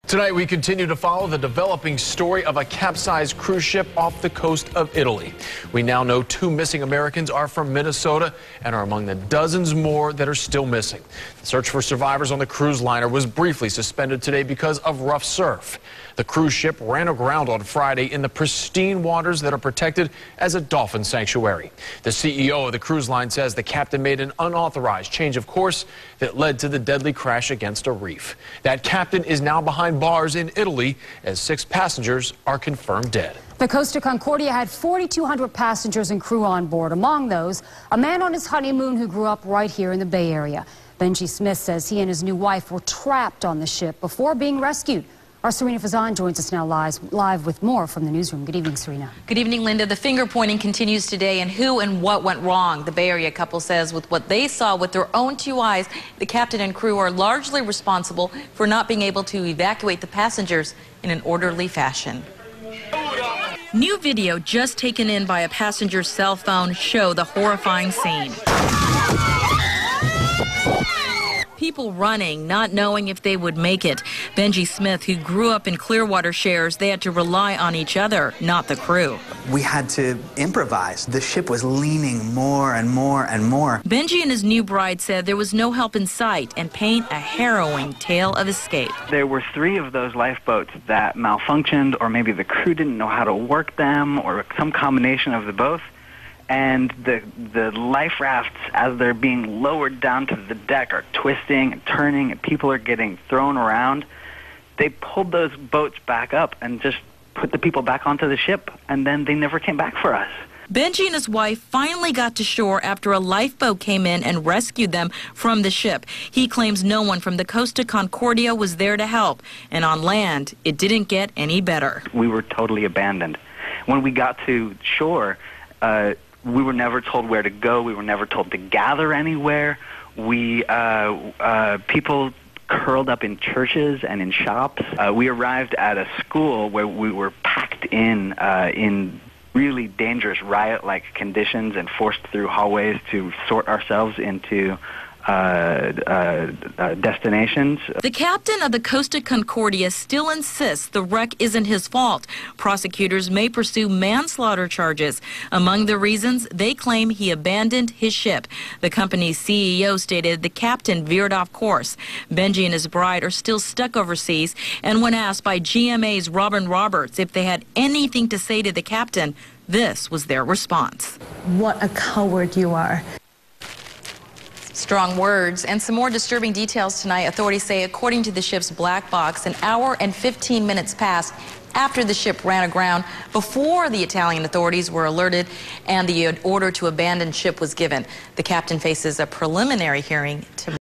Tonight, we continue to follow the developing story of a capsized cruise ship off the coast of Italy. We now know 2 missing Americans are from Minnesota and are among the dozens more that are still missing. The search for survivors on the cruise liner was briefly suspended today because of rough surf. The cruise ship ran aground on Friday in the pristine waters that are protected as a dolphin sanctuary. The CEO of the cruise line says the captain made an unauthorized change of course that led to the deadly crash against a reef. That captain is now behind bars in Italy as 6 passengers are confirmed dead. The Costa Concordia had 4,200 passengers and crew on board. Among those, a man on his honeymoon who grew up right here in the Bay Area. Benji Smith says he and his new wife were trapped on the ship before being rescued. Our Serena Fazan joins us now live with more from the newsroom. Good evening, Serena. Good evening, Linda. The finger pointing continues today, and who and what went wrong. The Bay Area couple says with what they saw with their own 2 eyes, the captain and crew are largely responsible for not being able to evacuate the passengers in an orderly fashion. New video just taken in by a passenger's cell phone show the horrifying scene. People running, not knowing if they would make it. Benji Smith, who grew up in Clearwater, shares they had to rely on each other, not the crew. We had to improvise. The ship was leaning more and more and more. Benji and his new bride said there was no help in sight and paint a harrowing tale of escape. There were 3 of those lifeboats that malfunctioned, or maybe the crew didn't know how to work them, or some combination of the both. And the life rafts, as they're being lowered down to the deck, are twisting and turning, and people are getting thrown around. They pulled those boats back up and just put the people back onto the ship, and then they never came back for us. Benji and his wife finally got to shore after a lifeboat came in and rescued them from the ship. He claims no one from the Costa Concordia was there to help, and on land, it didn't get any better. We were totally abandoned. When we got to shore, we were never told where to go. We were never told to gather anywhere. People curled up in churches and in shops. We arrived at a school where we were packed in really dangerous riot-like conditions and forced through hallways to sort ourselves into destinations. The captain of the Costa Concordia still insists the wreck isn't his fault. Prosecutors may pursue manslaughter charges. Among the reasons, they claim he abandoned his ship. The company's CEO stated the captain veered off course. Benji and his bride are still stuck overseas, and when asked by GMA's Robin Roberts if they had anything to say to the captain, this was their response. What a coward you are. Strong words and some more disturbing details tonight. Authorities say, according to the ship's black box, an hour and 15 minutes passed after the ship ran aground before the Italian authorities were alerted and the order to abandon ship was given. The captain faces a preliminary hearing tomorrow.